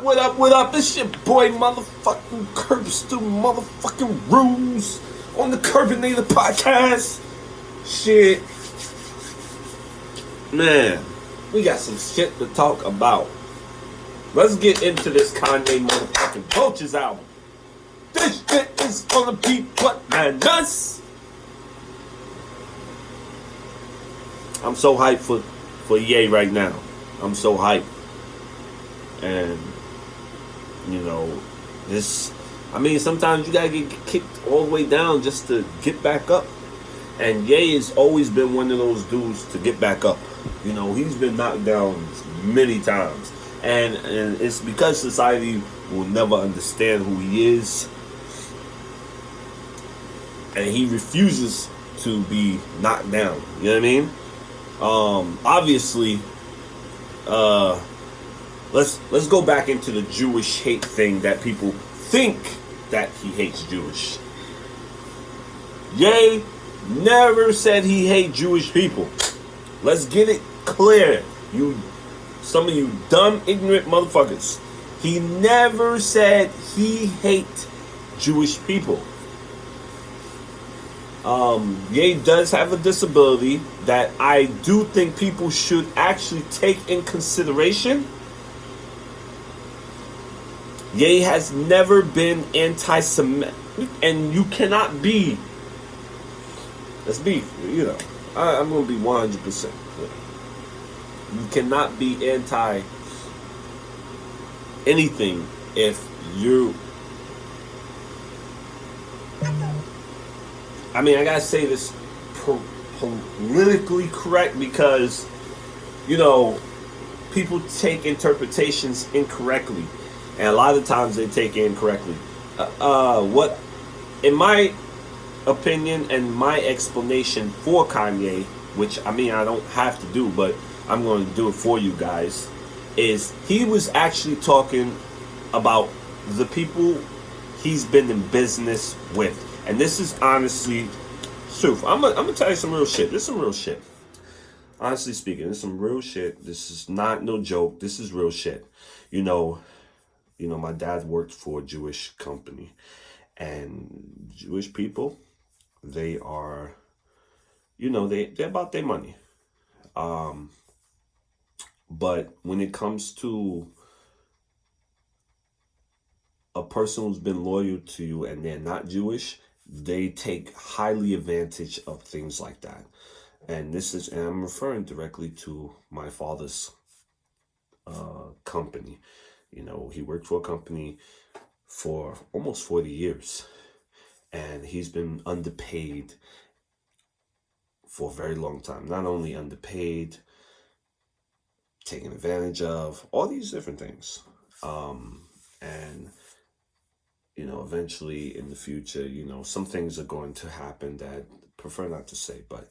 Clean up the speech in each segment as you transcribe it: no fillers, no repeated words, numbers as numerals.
What up? It's your boy, motherfucking Kerbster, motherfucking Rules on the Kerbinator Podcast. Shit. Man, we got some shit to talk about. Let's get into this Kanye motherfucking Coaches album. This shit is gonna be what man does. I'm so hyped for Ye right now. I'm so hyped. And, you know, sometimes you gotta get kicked all the way down just to get back up. And Ye has always been one of those dudes to get back up. You know, he's been knocked down many times. And it's because society will never understand who he is. And he refuses to be knocked down. You know what I mean? Obviously, let's go back into the Jewish hate thing that people think that he hates Jewish. Ye never said he hate Jewish people. Let's get it clear. Some of you dumb, ignorant motherfuckers. He never said he hate Jewish people. Ye does have a disability that I do think people should actually take in consideration. Ye has never been anti-Semitic, and you cannot be. Let's be, I'm going to be 100%. You cannot be anti anything if you. I mean, I gotta say this politically correct because, people take interpretations incorrectly. And a lot of times they take it incorrectly. What, in my opinion and my explanation for Kanye, which, I don't have to do, but I'm going to do it for you guys, is he was actually talking about the people he's been in business with. And this is honestly truth. I'm gonna tell you some real shit. This is some real shit. Honestly speaking, this is some real shit. This is not no joke. This is real shit. My dad worked for a Jewish company, and Jewish people, they are, they're about their money. But when it comes to a person who's been loyal to you and they're not Jewish, they take highly advantage of things like that. And I'm referring directly to my father's company. He worked for a company for almost 40 years, and he's been underpaid for a very long time. Not only underpaid, taken advantage of, all these different things. And eventually in the future, some things are going to happen that I prefer not to say, but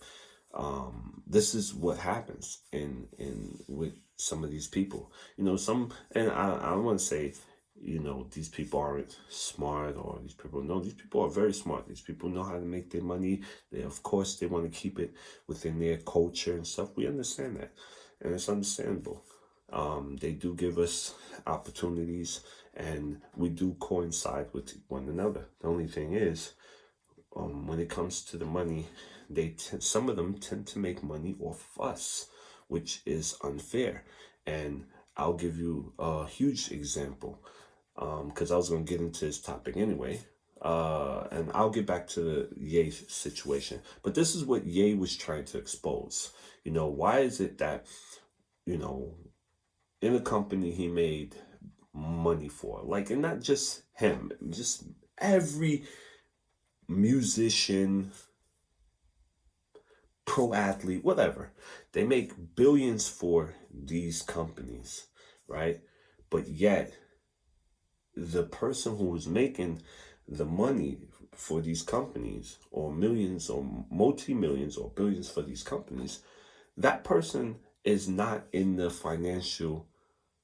this is what happens in with some of these people. And I don't want to say, these people aren't smart, or these people are very smart. These people know how to make their money. They want to keep it within their culture and stuff. We understand that, and it's understandable. They do give us opportunities, and we do coincide with one another. The only thing is, when it comes to the money, some of them tend to make money off of us, which is unfair. And I'll give you a huge example, because I was going to get into this topic anyway, and I'll get back to the Ye situation. But this is what Ye was trying to expose. Why is it that, in a company he made money for, and not just him, just every musician, pro athlete, whatever, they make billions for these companies, right? But yet the person who is making the money for these companies, or millions or multi-millions or billions for these companies, that person is not in the financial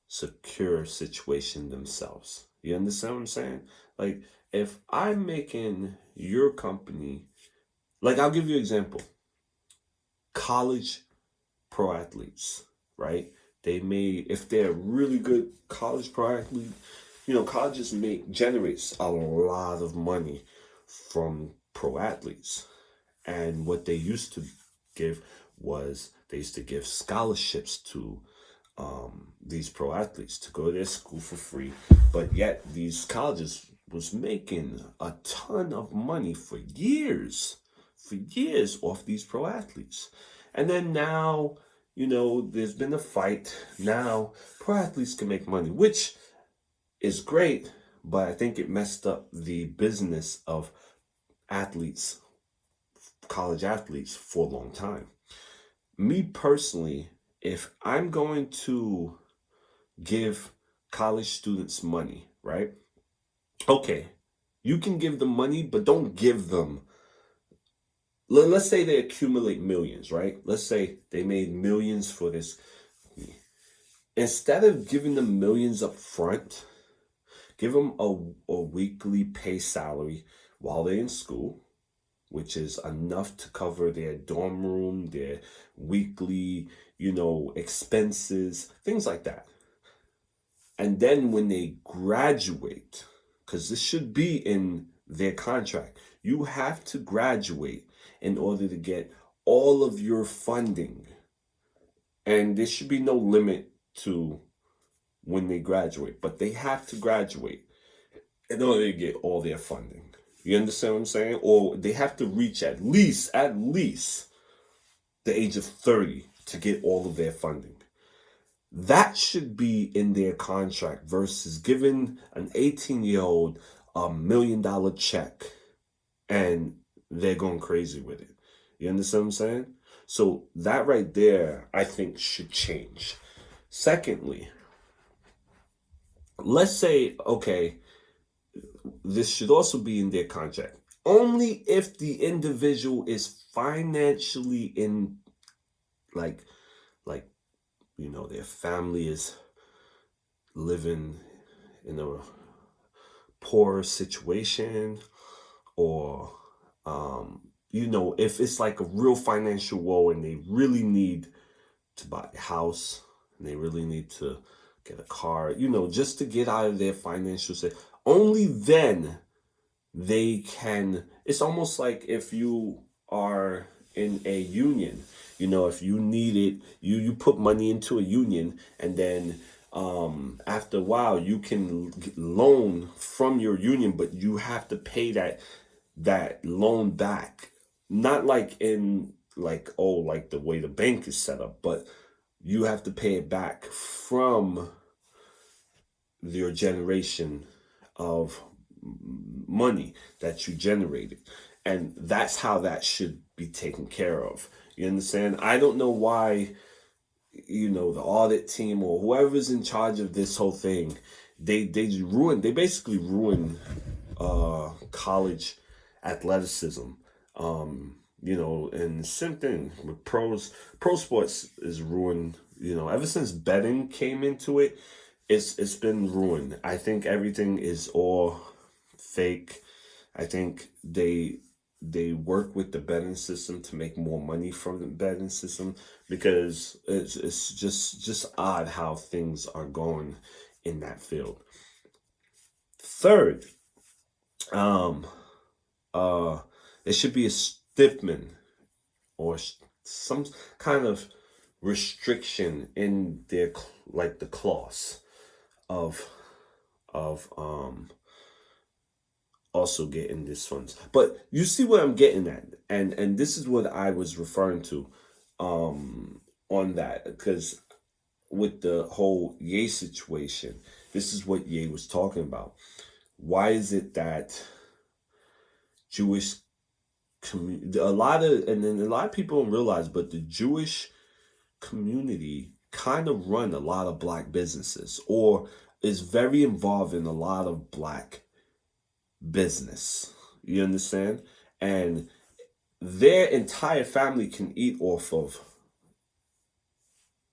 secure situation themselves. You understand what I'm saying? If I'm making your company, I'll give you an example. College pro athletes, right? if they're really good college pro athlete, colleges generates a lot of money from pro athletes. And what they used to give was they used to give scholarships to these pro athletes to go to their school for free. But yet these colleges was making a ton of money for years off these pro athletes. And then now, there's been a fight. Now pro athletes can make money, which is great, but I think it messed up the business of athletes, college athletes, for a long time. Me personally, if I'm going to give college students money, right? Okay, you can give them money, but don't give them. Let's say they accumulate millions, right? Let's say they made millions for this. Instead of giving them millions up front, give them a weekly pay salary while they're in school, which is enough to cover their dorm room, their weekly, expenses, things like that. And then when they graduate, because this should be in their contract, you have to graduate in order to get all of your funding. And there should be no limit to when they graduate, but they have to graduate in order to get all their funding. You understand what I'm saying? Or they have to reach at least the age of 30 to get all of their funding. That should be in their contract versus giving an 18-year-old $1 million check and they're going crazy with it. You understand what I'm saying? So that right there, I think, should change. Secondly, let's say, okay, this should also be in their contract. Only if the individual is financially in, like, their family is living in a poor situation, or, if it's like a real financial woe and they really need to buy a house and they really need to get a car, just to get out of their financial state. Only then they can. It's almost like if you are in a union, if you need it, you put money into a union, and then after a while you can loan from your union, but you have to pay that loan back. Not like in like the way the bank is set up, but you have to pay it back from your generation of money that you generated. And that's how that should be taken care of. You understand? I don't know why, the audit team or whoever's in charge of this whole thing, they basically ruined college athleticism. And same thing with pro sports is ruined. Ever since betting came into it, it's been ruined. I think everything is all fake. I think they work with the betting system to make more money from the betting system, because it's just odd how things are going in that field. Third, there should be a stiffman or some kind of restriction in their, like, the clause of also getting this funds. But you see what I'm getting at, and this is what I was referring to on that, because with the whole Ye situation, this is what Ye was talking about. Why is it that Jewish community, a lot of people don't realize, but the Jewish community kind of run a lot of black businesses, or is very involved in a lot of black business. You understand? And their entire family can eat off of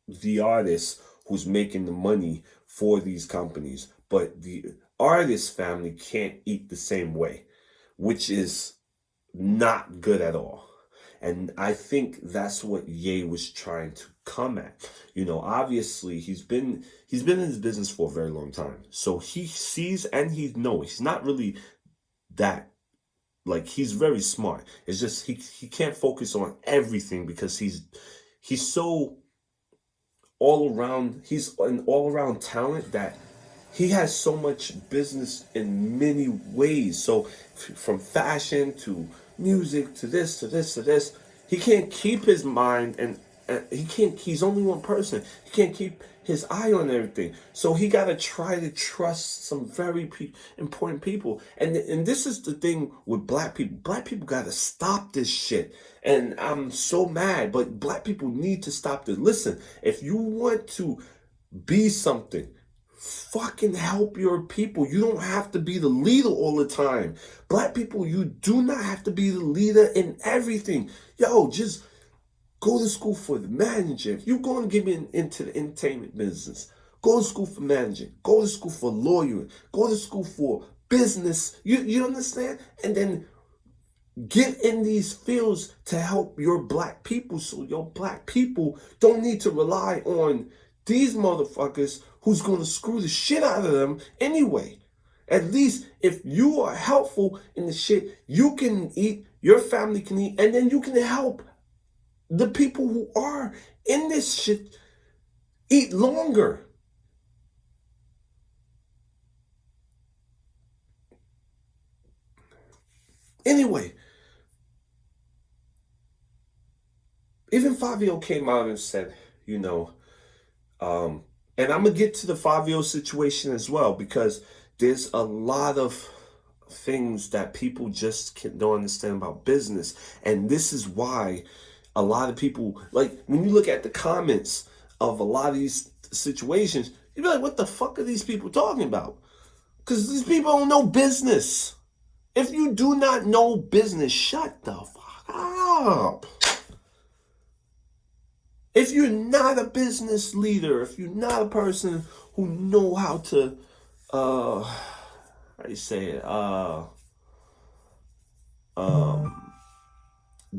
the artist who's making the money for these companies, but the artist family can't eat the same way, which is not good at all. And I think that's what Ye was trying to come at. Obviously he's been in his business for a very long time. So he sees and he knows he's not really that, like, he's very smart. It's just he can't focus on everything because he's so all around, he's an all around talent that he has so much business in many ways. So from fashion to music to this to this to this, he can't keep his mind, and he's only one person. He can't keep his eye on everything. So he got to try to trust some very important people. And this is the thing with black people. Black people got to stop this shit. And I'm so mad, but black people need to stop this. Listen, if you want to be something, fucking help your people. You don't have to be the leader all the time. Black people, you do not have to be the leader in everything. Yo, just go to school for the manager. If you're going to get into the entertainment business, go to school for managing. Go to school for lawyering. Go to school for business. You understand? And then get in these fields to help your black people, so your black people don't need to rely on these motherfuckers who's going to screw the shit out of them anyway. At least if you are helpful in the shit, you can eat, your family can eat, and then you can help the people who are in this shit eat longer. Anyway, even Fabio came out and said, and I'm going to get to the Fabio situation as well, because there's a lot of things that people just don't understand about business. And this is why a lot of people, like, when you look at the comments of a lot of these situations, you'd be like, what the fuck are these people talking about? Because these people don't know business. If you do not know business, shut the fuck up. If you're not a business leader, if you're not a person who know how to, how do you say it,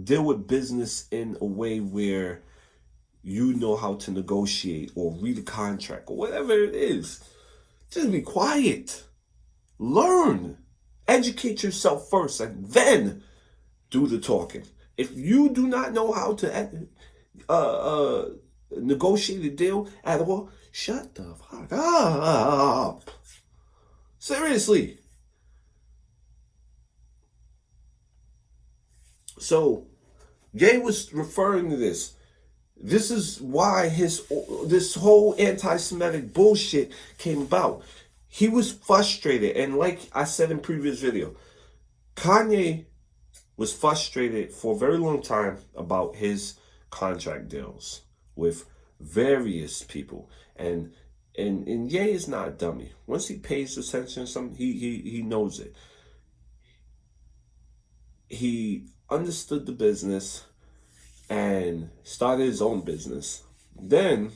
deal with business in a way where you know how to negotiate or read a contract or whatever it is, just be quiet. Learn. Educate yourself first and then do the talking. If you do not know how to negotiate a deal at all, shut the fuck up. Seriously. So, Ye was referring to this. This is why this whole anti-Semitic bullshit came about. He was frustrated, and like I said in previous video, Kanye was frustrated for a very long time about his contract deals with various people, and Ye is not a dummy. Once he pays attention to something, he knows it. He understood the business and started his own business. Then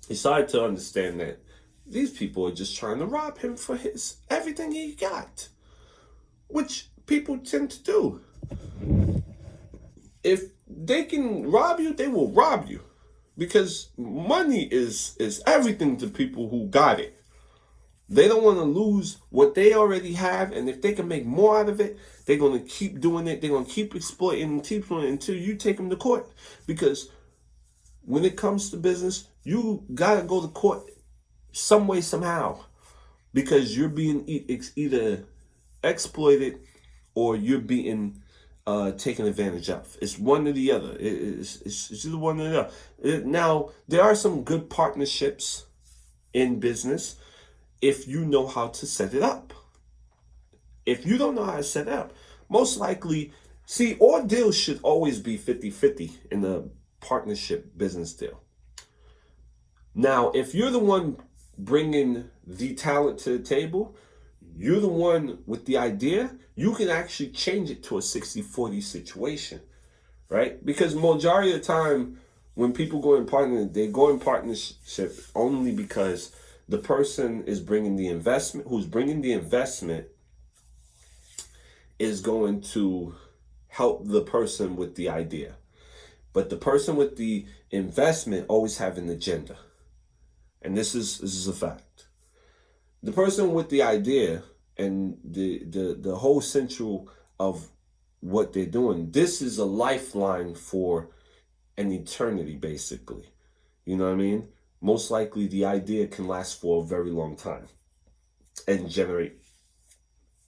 he started to understand that these people are just trying to rob him for his everything he got, which people tend to do. If they can rob you, they will rob you, because money is everything to people who got it. They don't want to lose what they already have, and if they can make more out of it, they're going to keep doing it. They're going to keep exploiting until you take them to court. Because when it comes to business, you got to go to court some way, somehow, because you're being either exploited or you're being taken advantage of. It's one or the other. It's either one or the other. Now, there are some good partnerships in business if you know how to set it up. If you don't know how to set it up, most likely, see, all deals should always be 50-50 in a partnership business deal. Now, if you're the one bringing the talent to the table, you're the one with the idea, you can actually change it to a 60-40 situation, right? Because majority of the time, when people go in partnership, they go in partnership only because the person is bringing the investment, who's bringing the investment is going to help the person with the idea. But the person with the investment always have an agenda. And this is a fact. The person with the idea and the whole central of what they're doing, this is a lifeline for an eternity, basically. You know what I mean? Most likely the idea can last for a very long time and generate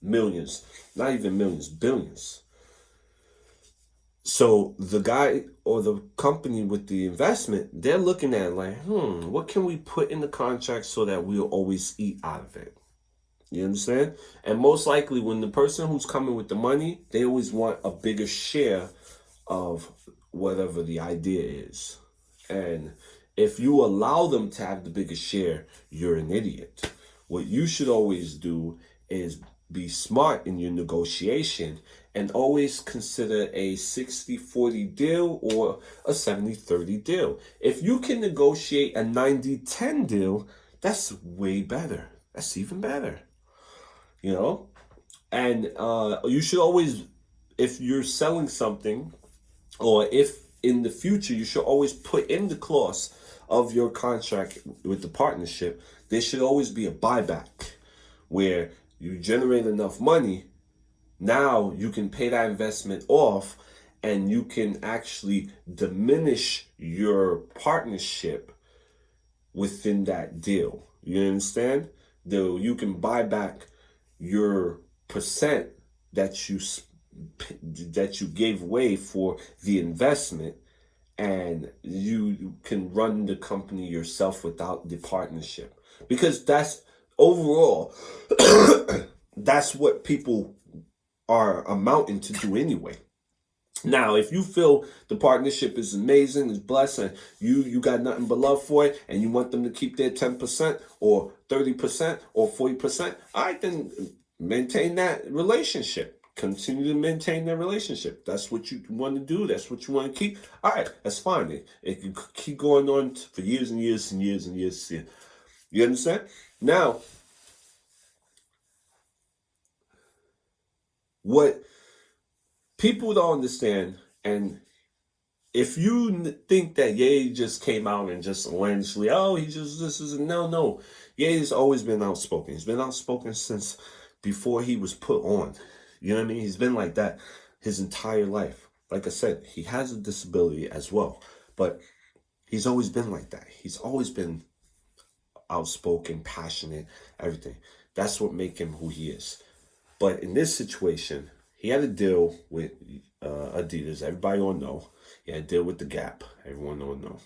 millions, not even millions, billions. So the guy or the company with the investment, they're looking at it like, what can we put in the contract so that we'll always eat out of it? You understand? And most likely when the person who's coming with the money, they always want a bigger share of whatever the idea is. And if you allow them to have the biggest share, you're an idiot. What you should always do is be smart in your negotiation and always consider a 60-40 deal or a 70-30 deal. If you can negotiate a 90-10 deal, that's way better. That's even better. You know? And you should always, if you're selling something, or if in the future, you should always put in the clause of your contract with the partnership, there should always be a buyback where you generate enough money. Now you can pay that investment off and you can actually diminish your partnership within that deal. You understand? Though you can buy back your percent that you gave away for the investment, and you can run the company yourself without the partnership, because that's overall that's what people are amounting to do anyway. Now, if you feel the partnership is amazing, is blessed, and you got nothing but love for it, and you want them to keep their 10% or 30% or 40%, all right, then maintain that relationship. Continue to maintain that relationship. That's what you want to do. That's what you want to keep. All right, that's fine. It can keep going on for years and years and years and years. You understand? Now, what people don't understand, and if you think that Ye just came out and just allegedly, this is no. Ye's always been outspoken. He's been outspoken since before he was put on. You know what I mean? He's been like that his entire life. Like I said, he has a disability as well, but he's always been like that. He's always been outspoken, passionate, everything. That's what makes him who he is. But in this situation, he had a deal with Adidas. Everybody all know. He had a deal with the Gap. Everyone all know.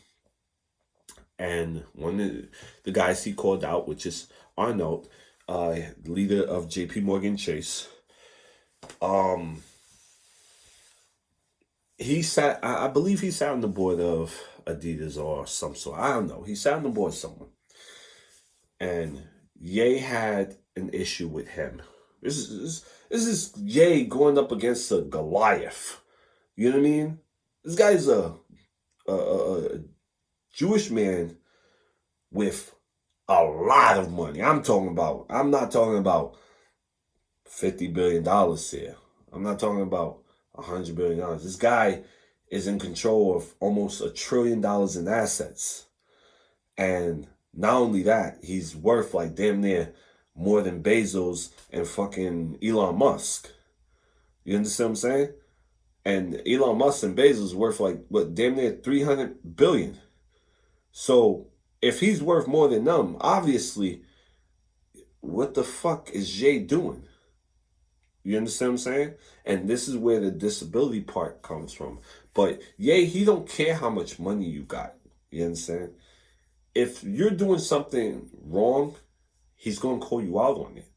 And one of the guys he called out, which is Arnold, leader of JP Morgan Chase, he sat, I believe he sat on the board of Adidas or some sort. I don't know. He sat on the board somewhere. And Ye had an issue with him. This is Ye going up against a Goliath. You know what I mean? This guy's a Jewish man with a lot of money. I'm not talking about $50 billion here. I'm not talking about $100 billion. This guy is in control of almost $1 trillion in assets. And not only that, he's worth like damn near more than Bezos and fucking Elon Musk. You understand what I'm saying? And Elon Musk and Bezos worth like, damn near 300 billion. So if he's worth more than them, obviously, what the fuck is Jay doing? You understand what I'm saying? And this is where the disability part comes from. But he don't care how much money you got. You understand? If you're doing something wrong, he's going to call you out on it.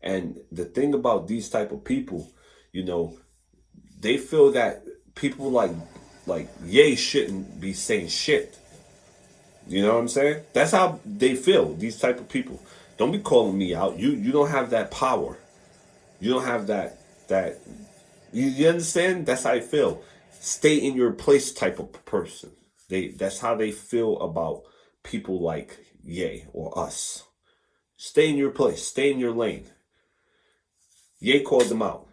And the thing about these type of people, they feel that people like Ye shouldn't be saying shit. You know what I'm saying? That's how they feel, these type of people. Don't be calling me out. You don't have that power. You don't have that you understand? That's how I feel. Stay in your place type of person. That's how they feel about people like Ye or us. Stay in your place. Stay in your lane. Ye called them out.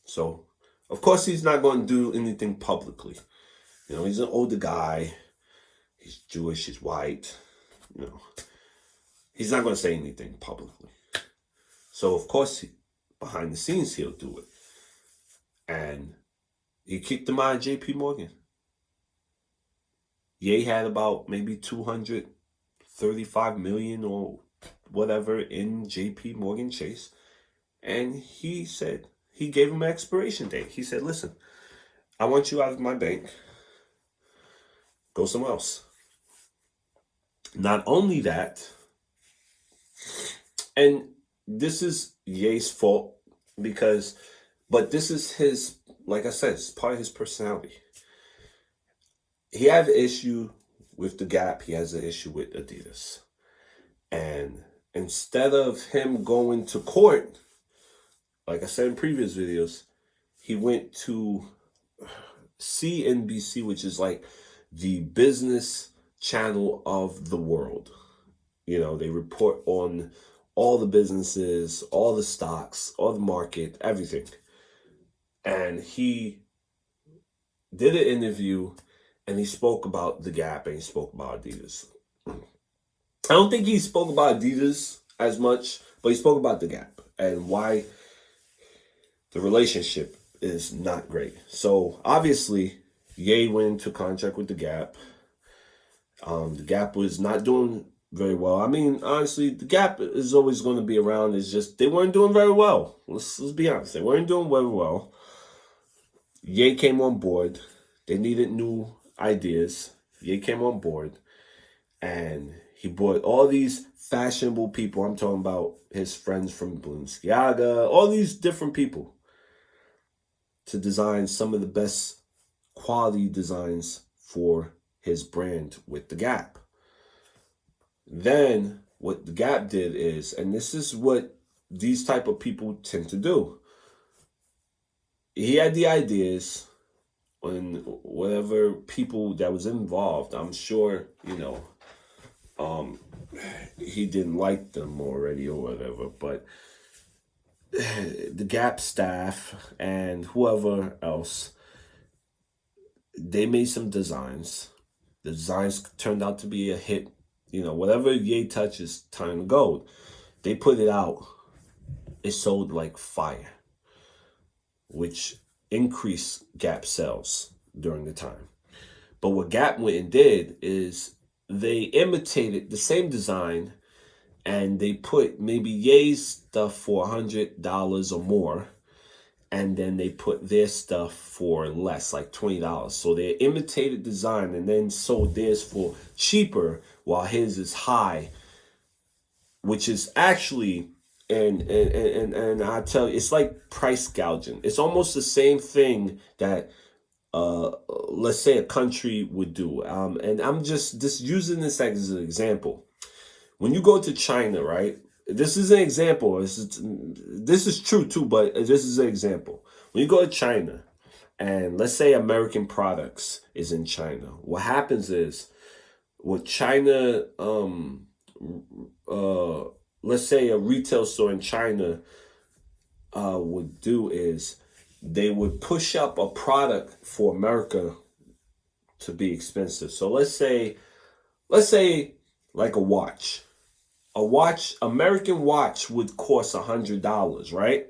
So Of course, he's not going to do anything publicly. You know, he's an older guy. He's Jewish. He's white. You know, he's not going to say anything publicly. So, of course, behind the scenes, he'll do it. And he kicked him out of JP Morgan. Ye had about maybe 235 million or whatever in JP Morgan Chase. And he said, he gave him an expiration date. He said, listen, I want you out of my bank. Go somewhere else. Not only that, and this is Ye's fault but this is his, like I said, it's part of his personality. He had an issue with the Gap. He has an issue with Adidas. And instead of him going to court, like I said in previous videos, he went to CNBC, which is like the business channel of the world. You know, they report on all the businesses, all the stocks, all the market, everything. And he did an interview and he spoke about the Gap and he spoke about Adidas. I don't think he spoke about Adidas as much, but he spoke about the Gap and why the relationship is not great. So obviously, Ye went into contract with the Gap. The Gap was not doing very well. I mean, honestly, the Gap is always going to be around. It's just they weren't doing very well. Let's be honest. They weren't doing very well. Ye came on board. They needed new ideas. Ye came on board. And he brought all these fashionable people. I'm talking about his friends from Balenciaga. All these different people to design some of the best quality designs for his brand with the Gap. Then what the Gap did is, and this is what these type of people tend to do. He had the ideas and whatever people that was involved, I'm sure, you know, he didn't like them already or whatever, but the Gap staff and whoever else, they made some designs. The designs turned out to be a hit. You know, whatever Ye touches turn to gold. They put it out. It sold like fire, which increased Gap sales during the time. But what Gap went and did is they imitated the same design and they put maybe Ye's stuff for $100 or more. And then they put their stuff for less, like $20. So they imitated design and then sold theirs for cheaper while his is high, which is actually, and I tell you, it's like price gouging. It's almost the same thing that, let's say a country would do. And I'm just using this as an example. When you go to China, right? This is an example. This is true too, but this is an example. When you go to China, and let's say American products is in China, what happens is, what China, let's say a retail store in China would do is they would push up a product for America to be expensive. So let's say like a watch. American watch would cost $100, right?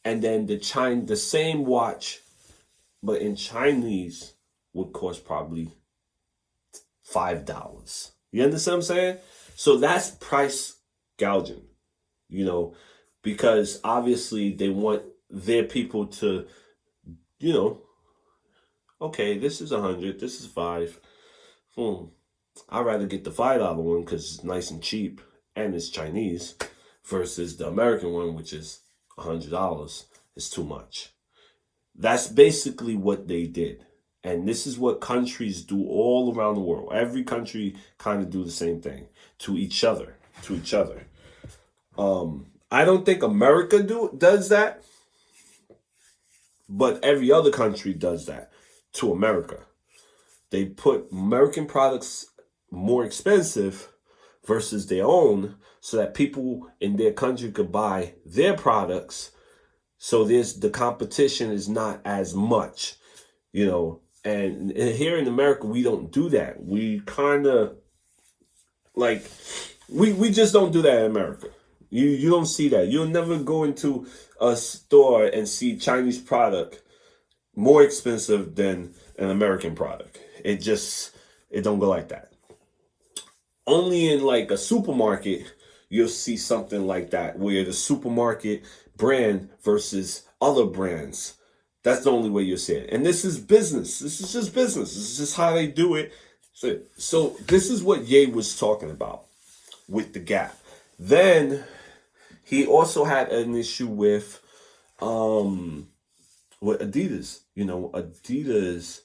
And then the same watch, but in Chinese, would cost probably $5. You understand what I'm saying? So that's price gouging, you know, because obviously they want their people to, you know, okay, this is 100, this is 5. I'd rather get the $5 one because it's nice and cheap and it's Chinese versus the American one, which is $100. It's too much. That's basically what they did. And this is what countries do all around the world. Every country kind of do the same thing to each other. I don't think America does that, but every other country does that to America. They put American products more expensive versus their own so that people in their country could buy their products So the competition is not as much, and here in America, we don't do that. We kind of like, we just don't do that in America. You don't see that. You'll never go into a store and see Chinese product more expensive than an American product. It don't go like that. Only in like a supermarket, you'll see something like that, where the supermarket brand versus other brands. That's the only way you'll see it. And this is business. This is just business. This is just how they do it. So this is what Ye was talking about with the Gap. Then he also had an issue with Adidas. Adidas,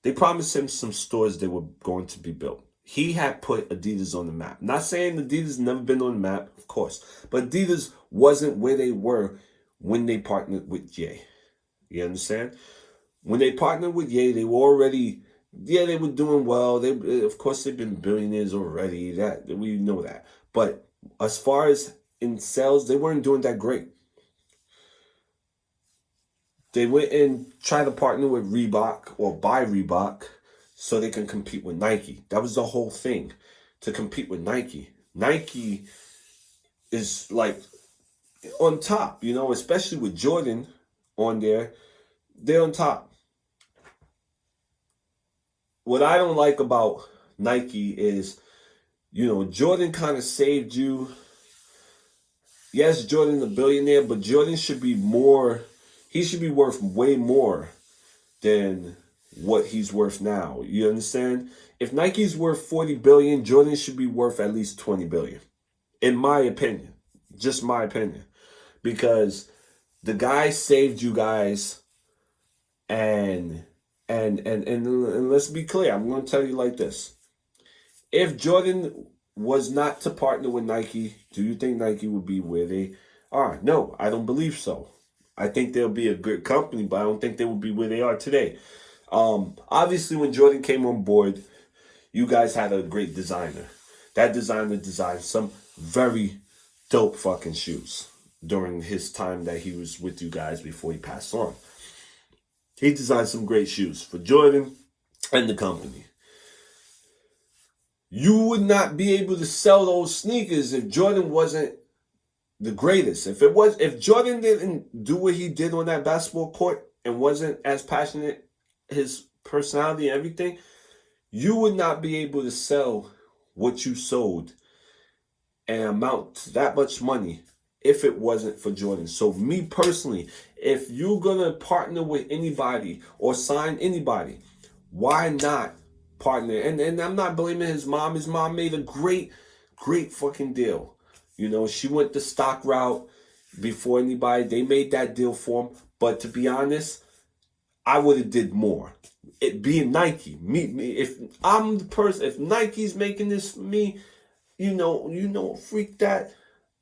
they promised him some stores that were going to be built. He had put Adidas on the map. Not saying Adidas never been on the map, of course, but Adidas wasn't where they were when they partnered with Ye. You understand? When they partnered with Ye, they were already, they were doing well. Of course, they've been billionaires already. That we know that. But as far as in sales, they weren't doing that great. They went and tried to partner with Reebok or buy Reebok so they can compete with Nike. That was the whole thing, to compete with Nike. Nike is like on top, especially with Jordan on there. They're on top. What I don't like about Nike is, Jordan kind of saved you. Yes, Jordan's a billionaire, but Jordan should be more. He should be worth way more than what he's worth now. You understand? If Nike's worth 40 billion, Jordan should be worth at least 20 billion. In my opinion. Just my opinion. Because the guy saved you guys, and let's be clear. I'm going to tell you like this. If Jordan was not to partner with Nike, do you think Nike would be where they are? No, I don't believe so. I think they'll be a good company, but I don't think they will be where they are today. Obviously, when Jordan came on board, you guys had a great designer. That designer designed some very dope fucking shoes during his time that he was with you guys before he passed on. He designed some great shoes for Jordan and the company. You would not be able to sell those sneakers if Jordan wasn't the greatest. If Jordan didn't do what he did on that basketball court and wasn't as passionate, his personality and everything, you would not be able to sell what you sold and amount to that much money if it wasn't for Jordan. So me personally, if you're gonna partner with anybody or sign anybody, why not partner? And I'm not blaming his mom. His mom made a great fucking deal. She went the stock route before anybody. They made that deal for him. But to be honest, I would have did more. It being Nike, me. If I'm the person, if Nike's making this for me, freak that.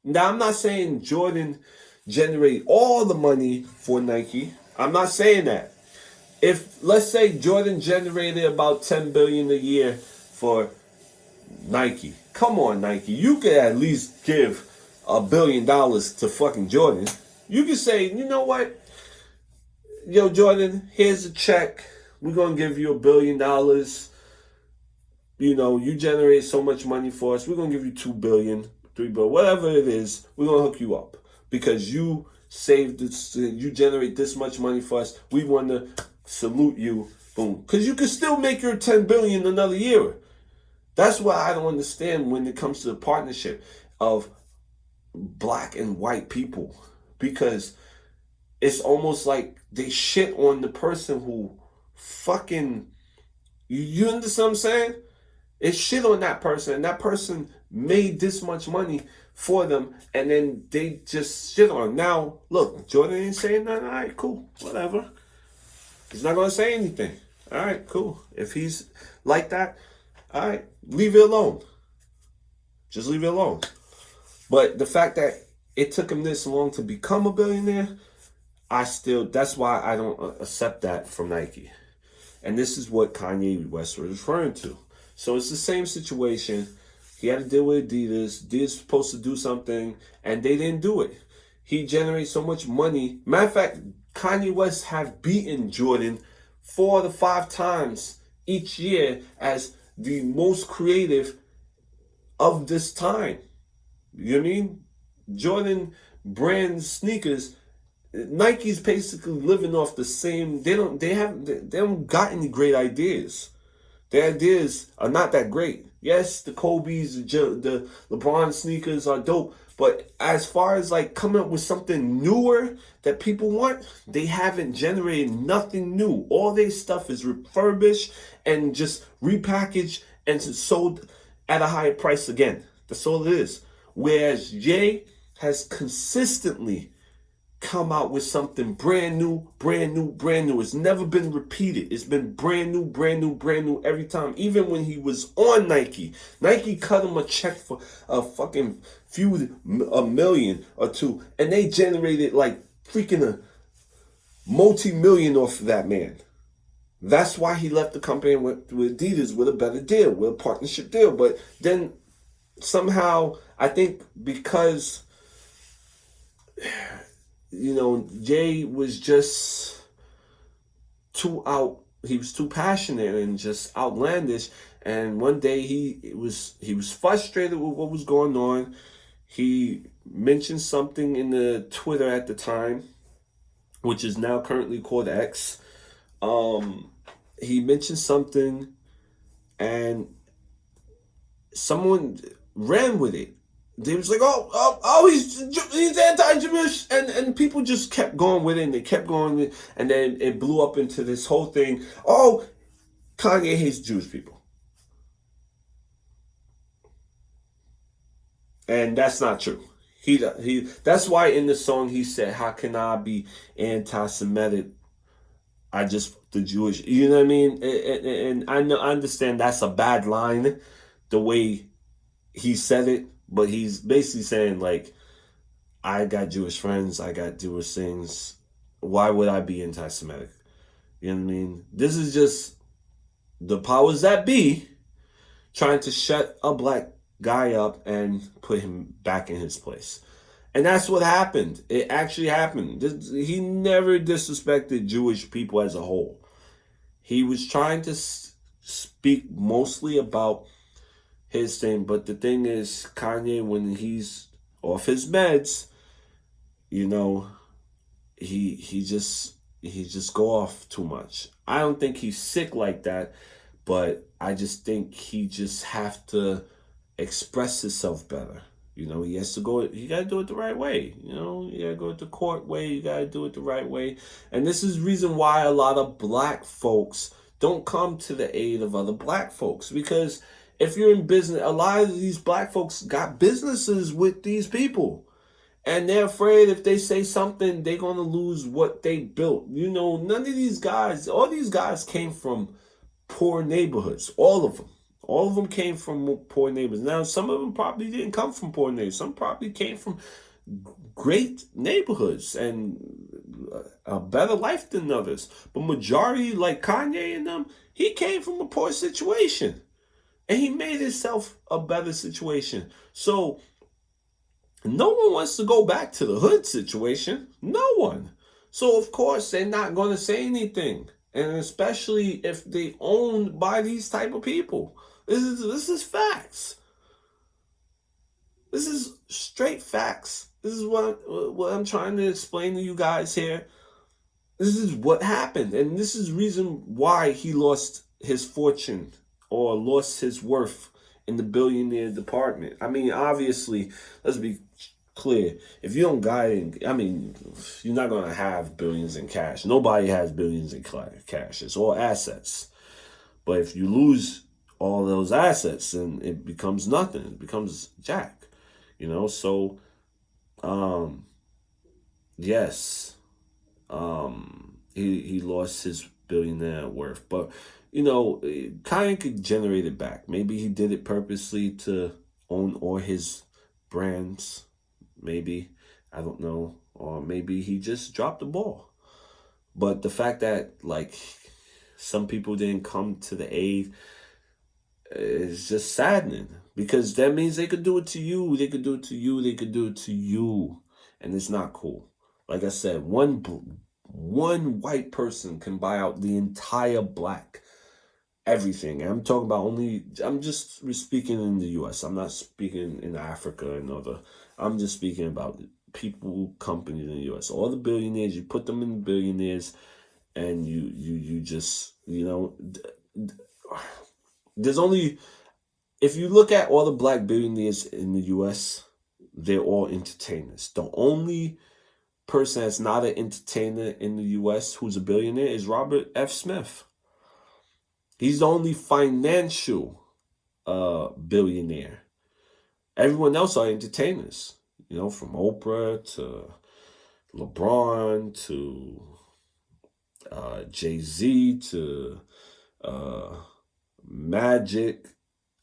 Now I'm not saying Jordan generate all the money for Nike. I'm not saying that. If let's say Jordan generated about 10 billion a year for Nike. Come on, Nike. You could at least give $1 billion to fucking Jordan. You could say, you know what? Yo, Jordan, here's a check. We're going to give you $1 billion. You generate so much money for us. We're going to give you 2 billion, 3 billion, whatever it is. We're going to hook you up because you saved this, you generate this much money for us. We want to salute you. Boom. Because you could still make your 10 billion another year. That's what I don't understand when it comes to the partnership of black and white people, because it's almost like they shit on the person who fucking, you understand what I'm saying? It's shit on that person, and that person made this much money for them, and then they just shit on. Now, look, Jordan ain't saying nothing. All right, cool, whatever. He's not going to say anything. All right, cool. If he's like that, all right, leave it alone. Just leave it alone. But the fact that it took him this long to become a billionaire, that's why I don't accept that from Nike. And this is what Kanye West was referring to. So it's the same situation. He had to deal with Adidas. Adidas was supposed to do something, and they didn't do it. He generates so much money. Matter of fact, Kanye West have beaten Jordan 4 to 5 times each year as the most creative of this time. You know what I mean? Jordan brand sneakers, Nike's basically living off the same. They don't got any great ideas. Their ideas are not that great. Yes, the Kobe's, the LeBron sneakers are dope, but as far as like coming up with something newer that people want, they haven't generated nothing new. All their stuff is refurbished and just repackaged and sold at a higher price again. That's all it is. Whereas Jay has consistently come out with something brand new, brand new, brand new. It's never been repeated. It's been brand new, brand new, brand new every time. Even when he was on Nike, Nike cut him a check for a fucking a million or two, and they generated like freaking a multi-million off of that man. That's why he left the company and went with Adidas with a better deal, with a partnership deal. But then somehow, I think because Jay was just he was too passionate and just outlandish. And one day he was frustrated with what was going on. He mentioned something in the Twitter at the time, which is now currently called X. He mentioned something and someone ran with it. They was like, he's anti-Jewish, and people just kept going with it, and they kept going with it, and then it blew up into this whole thing. Oh, Kanye hates Jewish people. And that's not true. He that's why in the song he said, how can I be anti-Semitic? The Jewish, you know what I mean? And I understand that's a bad line, the way he said it, but he's basically saying, like, I got Jewish friends, I got Jewish things. Why would I be anti-Semitic? You know what I mean? This is just the powers that be trying to shut a black guy up and put him back in his place. And that's what happened. It actually happened. He never disrespected Jewish people as a whole. He was trying to speak mostly about his thing, but the thing is, Kanye, when he's off his meds, he just go off too much. I don't think he's sick like that, but I just think he just have to express himself better. He has to go. You gotta do it the right way. You gotta go it the court way. You gotta do it the right way. And this is the reason why a lot of black folks don't come to the aid of other black folks, because if you're in business, a lot of these black folks got businesses with these people. And they're afraid if they say something, they're going to lose what they built. None of these guys, all these guys came from poor neighborhoods. All of them. All of them came from poor neighborhoods. Now, some of them probably didn't come from poor neighborhoods. Some probably came from great neighborhoods and a better life than others. But majority, like Kanye and them, he came from a poor situation. And he made himself a better situation. So no one wants to go back to the hood situation. No one. So of course they're not going to say anything. And especially if they owned by these type of people. This is facts. This is straight facts. This is what I'm trying to explain to you guys here. This is what happened. And this is the reason why he lost his fortune or lost his worth in the billionaire department. I mean, obviously, let's be clear. If you don't guide, you're not going to have billions in cash. Nobody has billions in cash. It's all assets. But if you lose all those assets, then it becomes nothing. It becomes jack. So, yes, he lost his billionaire worth. But, Kanye could generate it back. Maybe he did it purposely to own all his brands. Maybe. I don't know. Or maybe he just dropped the ball. But the fact that, some people didn't come to the aid is just saddening. Because that means they could do it to you. They could do it to you. They could do it to you. and it's not cool. Like I said, one white person can buy out the entire black everything. I'm talking about I'm just speaking in the U.S. I'm not speaking in Africa and other. I'm just speaking about people, companies in the U.S. All the billionaires, you put them in the billionaires, and you just, there's only, if you look at all the black billionaires in the U.S., they're all entertainers. The only person that's not an entertainer in the U.S. who's a billionaire is Robert F. Smith. He's the only financial billionaire. Everyone else are entertainers. From Oprah to LeBron to Jay-Z to Magic.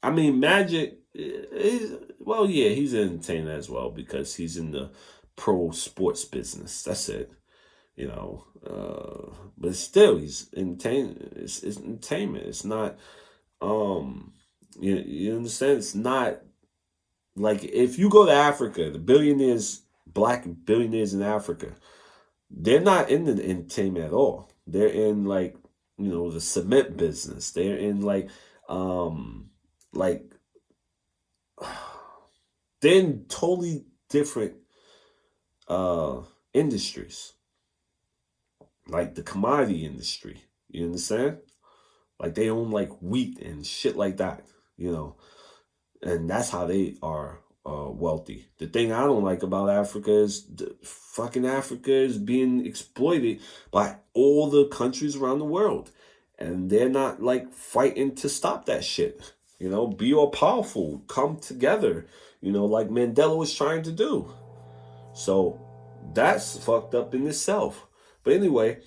I mean, Magic is, well, yeah, he's an entertainer as well because he's in the pro sports business. That's it. But still, he's entertainment. It's entertainment. It's not. You understand? It's not like if you go to Africa, the billionaires, black billionaires in Africa, they're not in the entertainment at all. They're in the cement business. They're in like they're in totally different industries. Like the commodity industry. You understand? Like they own like wheat and shit like that, and that's how they are wealthy. The thing I don't like about Africa is fucking Africa is being exploited by all the countries around the world, and they're not like fighting to stop that shit. Be all powerful, come together, like Mandela was trying to do. So that's fucked up in itself. But anyway,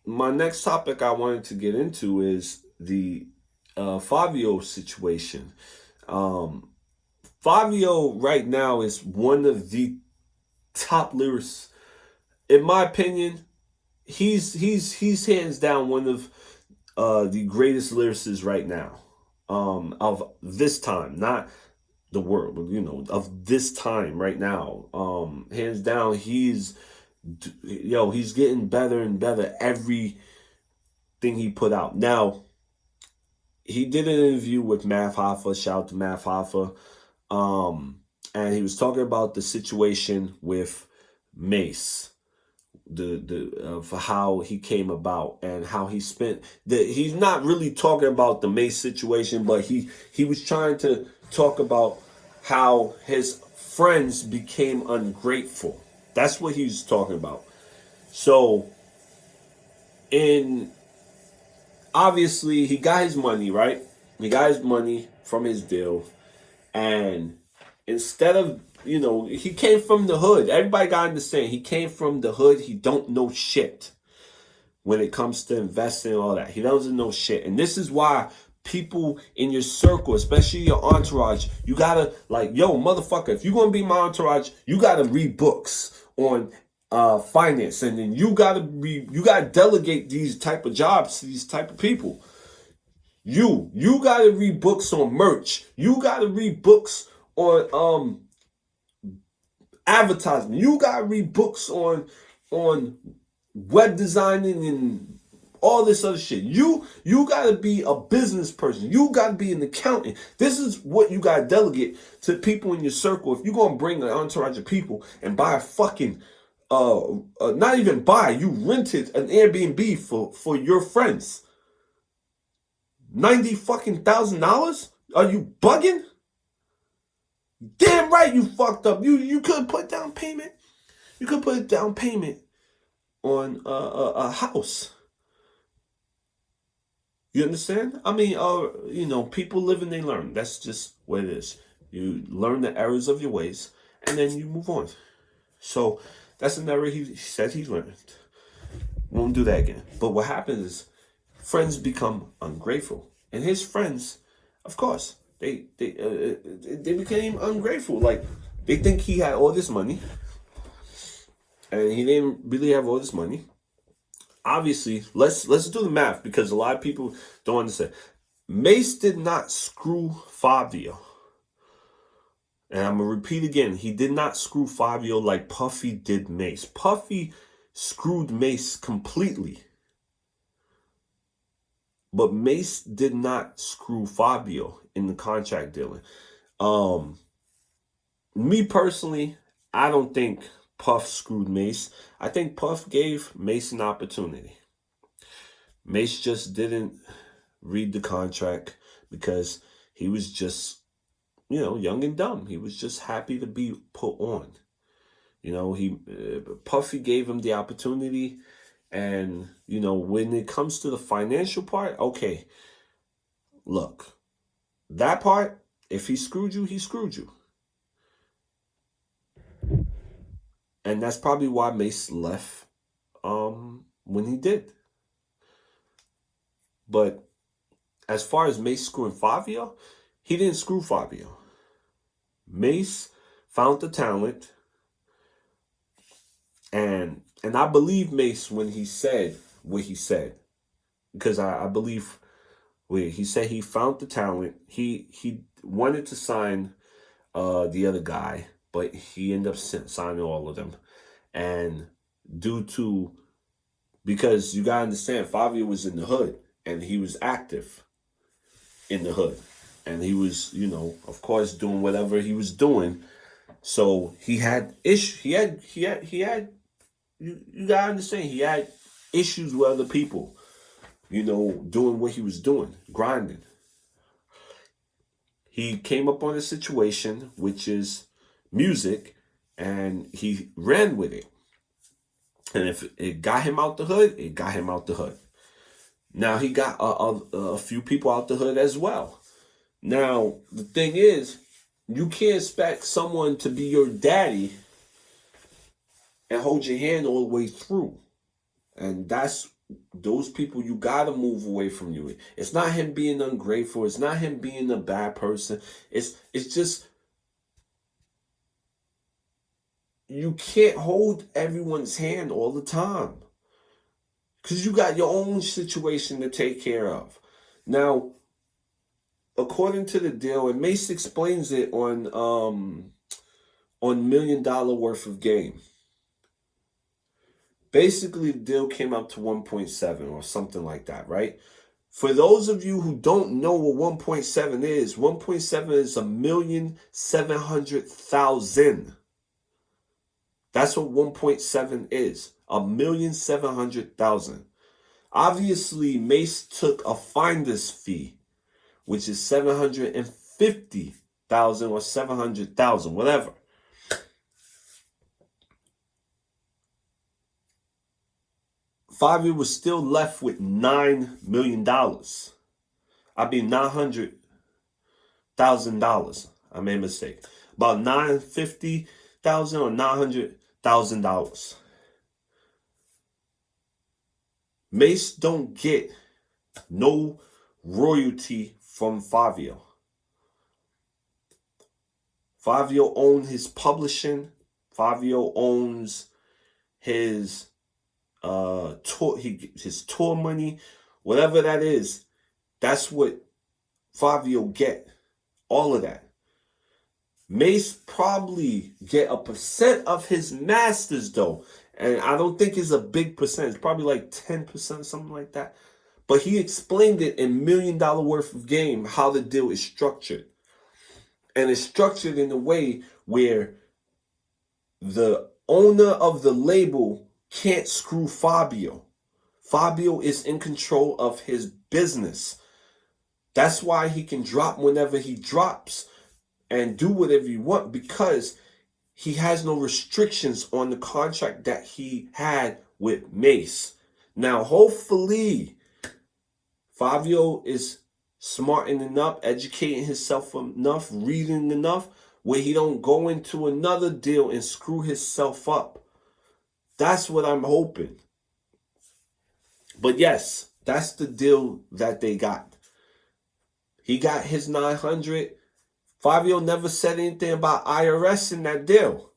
my next topic I wanted to get into is the Fabio situation. Fabio right now is one of the top lyricists. In my opinion, he's hands down one of the greatest lyricists right now. Of this time, not the world, but of this time right now. Hands down, he's getting better and better everything he put out. Now, he did an interview with Math Hoffa. Shout out to Math Hoffa. And he was talking about the situation with Mace, for how he came about and how he spent. He's not really talking about the Mace situation, but he was trying to talk about how his friends became ungrateful. That's what he was talking about. So, obviously, he got his money, right? He got his money from his deal. And instead of, he came from the hood. Everybody got to understand, he came from the hood. He don't know shit when it comes to investing and all that. He doesn't know shit. And this is why people in your circle, especially your entourage, you gotta yo, motherfucker, if you're gonna be my entourage, you gotta read books on finance, and then you gotta delegate these type of jobs to these type of people. You gotta read books on merch. You gotta read books on advertising. You gotta read books on web designing and all this other shit. You gotta be a business person. You gotta be an accountant. This is what you gotta delegate to people in your circle. If you're gonna bring an entourage of people and buy a fucking not even buy, you rented an Airbnb for your friends. $90,000? Are you bugging? Damn right you fucked up. You could put down payment. You could put a down payment on a house. You understand? I mean, people live and they learn. That's just what it is. You learn the errors of your ways, and then you move on. So that's an error he said he's learned. Won't do that again. But what happens is friends become ungrateful, and his friends, of course, they became ungrateful. Like they think he had all this money, and he didn't really have all this money. Obviously, let's do the math because a lot of people don't understand. Mace did not screw Fabio. And I'm going to repeat again, he did not screw Fabio like Puffy did Mace. Puffy screwed Mace completely. But Mace did not screw Fabio in the contract dealing. Me personally, I don't think Puff screwed Mace. I think Puff gave Mace an opportunity. Mace just didn't read the contract because he was just, young and dumb. He was just happy to be put on. Puffy gave him the opportunity. And, when it comes to the financial part, okay, look, that part, if he screwed you, he screwed you. And that's probably why Mace left when he did. But as far as Mace screwing Fabio, he didn't screw Fabio. Mace found the talent. And I believe Mace when he said what he said. Because I believe he said he found the talent. He wanted to sign the other guy, but he ended up signing all of them. And because you gotta understand, Fabio was in the hood and he was active in the hood. And he was, of course, doing whatever he was doing. So he had issues. You gotta understand, he had issues with other people, doing what he was doing, grinding. He came up on a situation, which is music, and he ran with it. And if it got him out the hood, it got him out the hood. Now, he got a few people out the hood as well. Now, the thing is, you can't expect someone to be your daddy and hold your hand all the way through. And those people, you got to move away from you. It's not him being ungrateful. It's not him being a bad person. It's just, you can't hold everyone's hand all the time. Because you got your own situation to take care of. Now, according to the deal, and Mace explains it on $1 Million Worth of Game. Basically, the deal came up to 1.7 or something like that, right? For those of you who don't know what 1.7 is, 1.7 is 1,700,000. That's what 1.7 is. 1,700,000. Obviously, Mace took a finder's fee, which is 750,000 or 700,000, whatever. Fabio was still left with $9 million. I mean, $900,000. I made a mistake. About $950,000 or $900,000. Mace don't get no royalty from Fabio. Fabio owns his publishing. Fabio owns his tour money, whatever that is. That's what Fabio get. All of that. Mace probably get a percent of his masters though. And I don't think it's a big percent. It's probably like 10%, something like that. But he explained it in $1 Million Worth of Game, how the deal is structured. And it's structured in a way where the owner of the label can't screw Fabio. Fabio is in control of his business. That's why he can drop whenever he drops and do whatever you want, because he has no restrictions on the contract that he had with Mace. Now, hopefully, Fabio is smartening up, educating himself enough, reading enough, where he don't go into another deal and screw himself up. That's what I'm hoping. But yes, that's the deal that they got. He got his 900. Fabio never said anything about IRS in that deal.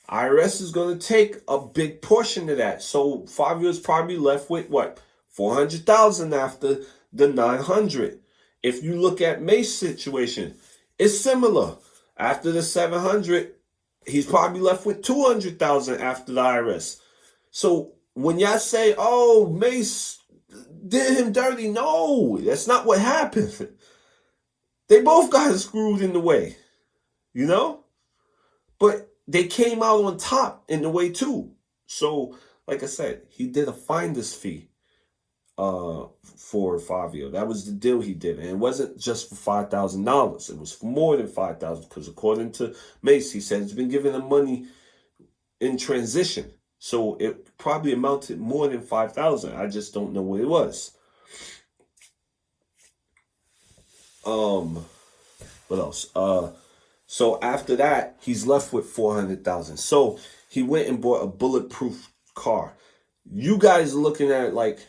IRS is going to take a big portion of that. So Fabio is probably left with what? 400,000 after the 900. If you look at Mace's situation, it's similar. After the 700, he's probably left with 200,000 after the IRS. So when y'all say, "Oh, Mace did him dirty," no, that's not what happened. They both got screwed in the way, you know? But they came out on top in the way too. So, like I said, he did a finder's fee for Fabio. That was the deal he did. And it wasn't just for $5,000. It was for more than $5,000 because according to Mace, he said he's been giving them money in transition. So it probably amounted more than 5,000. I just don't know what it was. What else? So after that, he's left with 400,000. So he went and bought a bulletproof car. You guys are looking at it like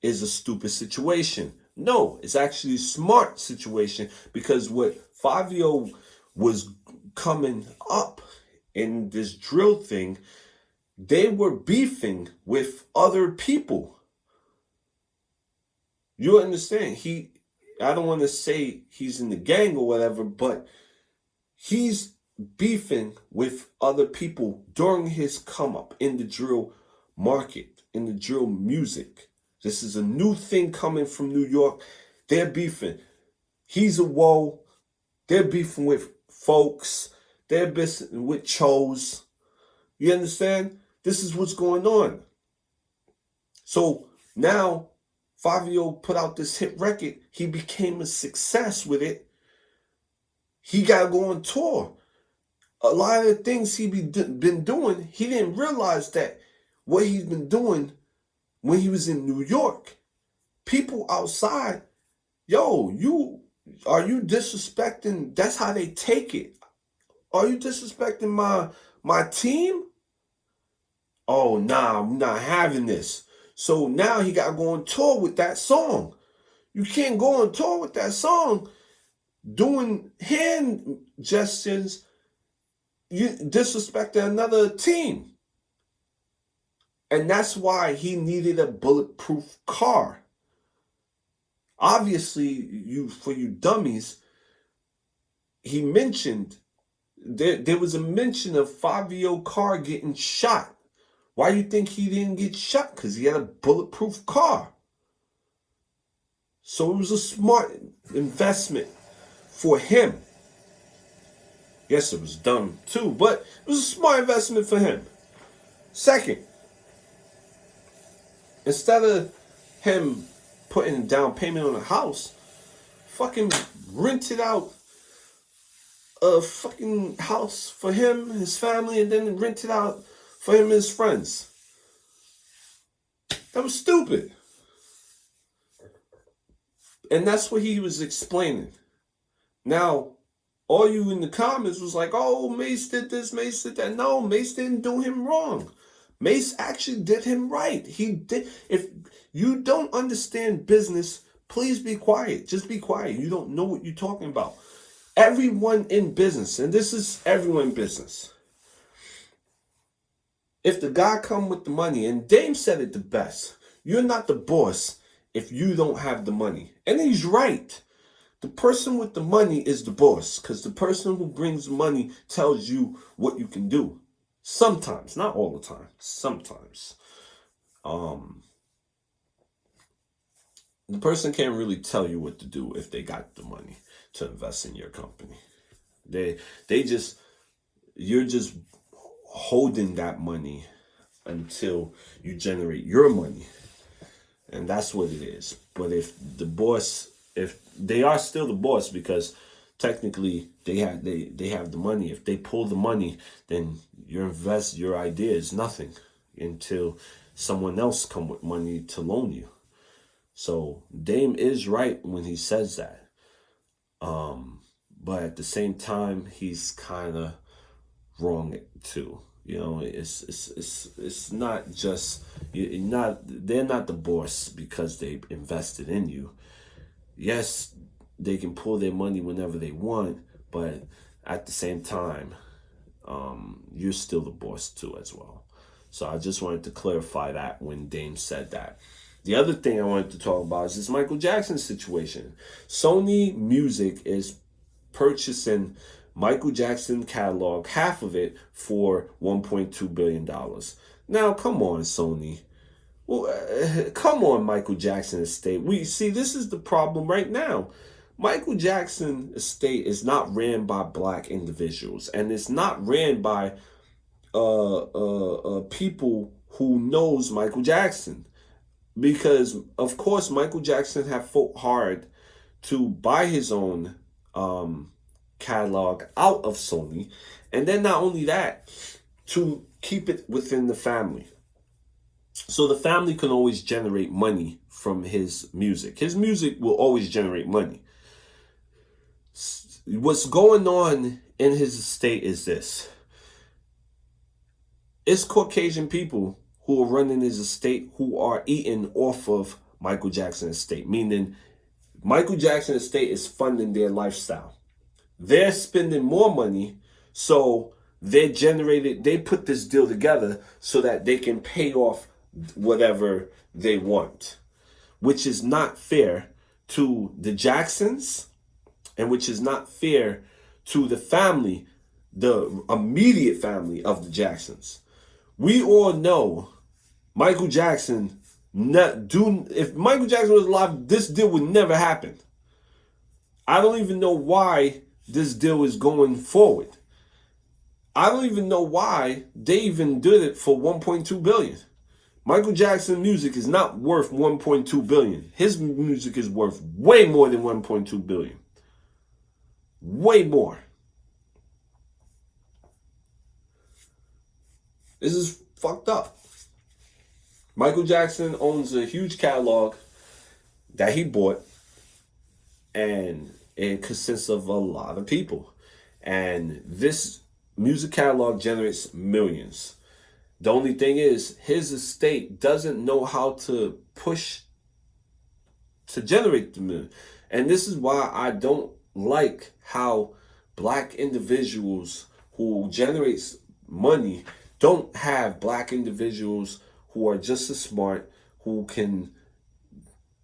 it's a stupid situation. No, it's actually a smart situation because what Fabio was coming up in this drill thing, they were beefing with other people. You understand? I don't want to say he's in the gang or whatever, but he's beefing with other people during his come up in the drill market, in the drill music. This is a new thing coming from New York. They're beefing. He's a woe. They're beefing with folks. They're beefing with Chose. You understand? This is what's going on. So now Fabio put out this hit record. He became a success with it. He got to go on tour. A lot of the things he been doing, he didn't realize that what he's been doing when he was in New York. People outside, yo, are you disrespecting? That's how they take it. Are you disrespecting my team? Oh, nah, I'm not having this. So now he got to go on tour with that song. You can't go on tour with that song doing hand gestures, you disrespecting another team. And that's why he needed a bulletproof car. Obviously, for you dummies, he mentioned, there was a mention of Fabio car getting shot. Why do you think he didn't get shot? Because he had a bulletproof car. So it was a smart investment for him. Yes, it was dumb too, but it was a smart investment for him. Second, instead of him putting a down payment on a house, fucking rented out a fucking house for him, his family, and then rented out for him and his friends. That was stupid. And that's what he was explaining. Now, all you in the comments was like, "Oh, Mace did this, Mace did that." No, Mace didn't do him wrong. Mace actually did him right. He did. If you don't understand business, please be quiet. Just be quiet. You don't know what you're talking about. Everyone in business, and this is everyone in business. If the guy come with the money, and Dame said it the best, you're not the boss if you don't have the money. And he's right. The person with the money is the boss because the person who brings money tells you what you can do. Sometimes, not all the time. Sometimes. The person can't really tell you what to do if they got the money to invest in your company. You're just holding that money until you generate your money. And that's what it is. But if they are still the boss because technically they have the money. If they pull the money, then your idea is nothing until someone else come with money to loan you. So Dame is right when he says that. But at the same time, he's kind of wrong too. You know, it's not just they're not the boss because they invested in you. Yes, they can pull their money whenever they want, but at the same time, you're still the boss too as well. So I just wanted to clarify that when Dame said that. The other thing I wanted to talk about is this Michael Jackson situation. Sony Music is purchasing Michael Jackson catalog, half of it, for $1.2 billion. Now, come on, Sony. Well, come on, Michael Jackson estate. We see this is the problem right now. Michael Jackson estate is not ran by black individuals, and it's not ran by people who knows Michael Jackson, because of course Michael Jackson have fought hard to buy his own catalog out of Sony, and then not only that, to keep it within the family. So the family can always generate money from his music. His music will always generate money. What's going on in his estate is this. It's Caucasian people who are running his estate who are eating off of Michael Jackson's estate, meaning Michael Jackson's estate is funding their lifestyle. They're spending more money, so they put this deal together so that they can pay off whatever they want, which is not fair to the Jacksons, and which is not fair to the family, the immediate family of the Jacksons. We all know Michael Jackson, if Michael Jackson was alive, this deal would never happen. I don't even know why this deal is going forward. I don't even know why they even did it for $1.2 billion. Michael Jackson music is not worth $1.2 billion. His music is worth way more than $1.2 billion. Way more. This is fucked up. Michael Jackson owns a huge catalog that he bought, and it consists of a lot of people. And this music catalog generates millions. The only thing is, his estate doesn't know how to push to generate the million. And this is why I don't like how black individuals who generates money don't have black individuals who are just as smart, who can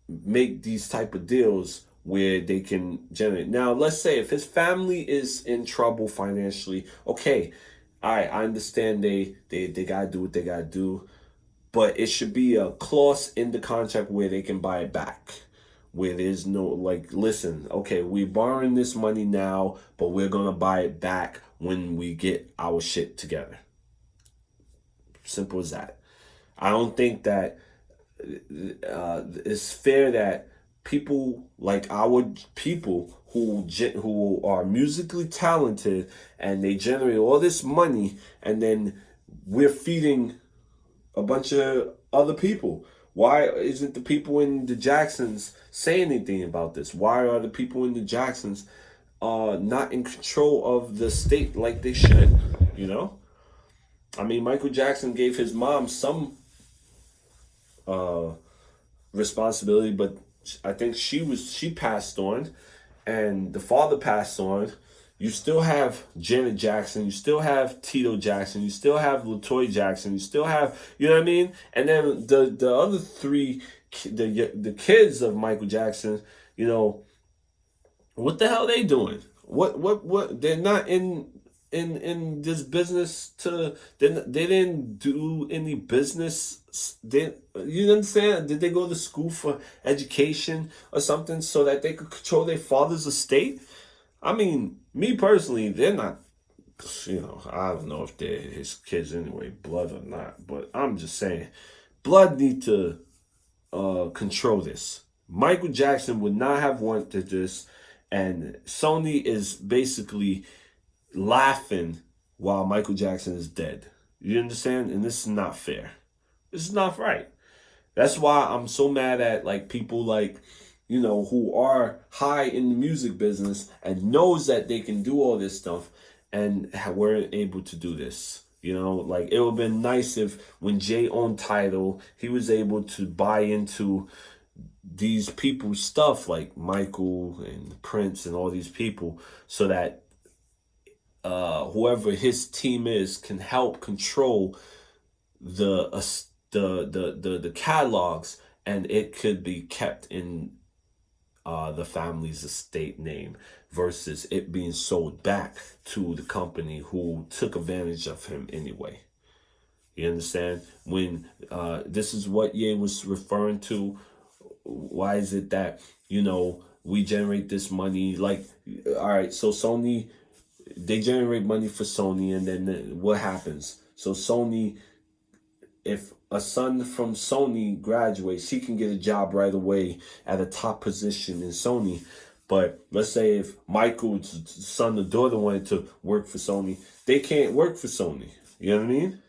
make these type of deals where they can generate. Now, let's say if his family is in trouble financially, okay, I understand they gotta do what they gotta do, but it should be a clause in the contract where they can buy it back, where there's no, like, listen, okay, we're borrowing this money now, but we're gonna buy it back when we get our shit together. Simple as that. I don't think that it's fair that people like our people who are musically talented and they generate all this money, and then we're feeding a bunch of other people. Why isn't the people in the Jacksons saying anything about this? Why are the people in the Jacksons not in control of the state like they should? You know? I mean, Michael Jackson gave his mom some responsibility, but I think she passed on, and the father passed on. You still have Janet Jackson, you still have Tito Jackson, you still have LaToya Jackson, you still have, you know what I mean? And then the other three, the kids of Michael Jackson, you know, what the hell are they doing? What they're not in this business they didn't do any business. You understand? Did they go to school for education or something so that they could control their father's estate? I mean, me personally, they're not, you know, I don't know if they're his kids anyway, blood or not, but I'm just saying, blood need to control this. Michael Jackson would not have wanted this, and Sony is basically laughing while Michael Jackson is dead. You understand? And this is not fair. This is not right. That's why I'm so mad at, like, people like, you know, who are high in the music business and knows that they can do all this stuff and weren't able to do this. You know, like, it would have been nice if when Jay owned Tidal, he was able to buy into these people's stuff, like Michael and Prince and all these people, so that whoever his team is can help control the catalogs, and it could be kept in the family's estate name versus it being sold back to the company who took advantage of him anyway. You understand? When this is what Ye was referring to. Why is it that, we generate this money? Like, all right, so Sony, they generate money for Sony, and then what happens? So Sony, if a son from Sony graduates, he can get a job right away at a top position in Sony. But let's say if Michael's son or daughter wanted to work for Sony, they can't work for Sony. You know what I mean?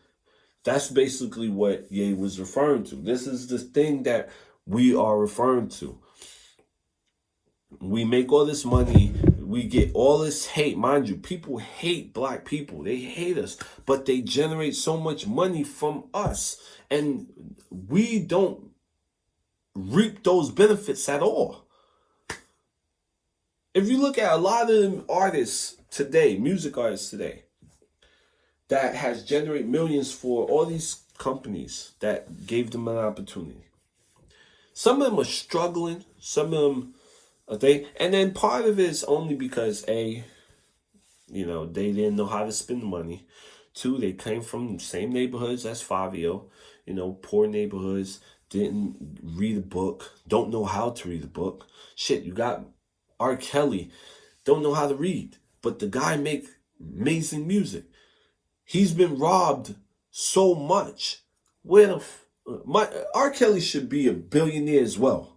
That's basically what Ye was referring to. This is the thing that we are referring to. We make all this money. We get all this hate. Mind you, people hate black people. They hate us. But they generate so much money from us. And we don't reap those benefits at all. If you look at a lot of them artists today, music artists today, that has generated millions for all these companies that gave them an opportunity. Some of them are struggling. Some of them and then part of it is only because they didn't know how to spend the money. 2, they came from the same neighborhoods as Fabio, poor neighborhoods, didn't read a book, don't know how to read a book. Shit, you got R. Kelly, don't know how to read, but the guy make amazing music. He's been robbed so much. R. Kelly should be a billionaire as well.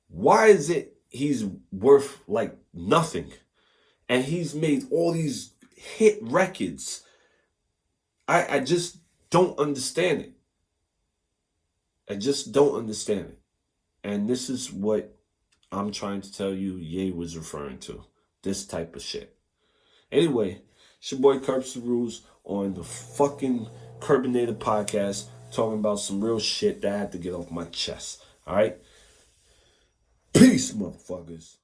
Why is it he's worth like nothing? And he's made all these hit records. I just don't understand it. I just don't understand it. And this is what I'm trying to tell you Ye was referring to. This type of shit. Anyway, it's your boy Curbs the Rules on the fucking Kerbinator Podcast, talking about some real shit that I had to get off my chest. All right? Peace, motherfuckers.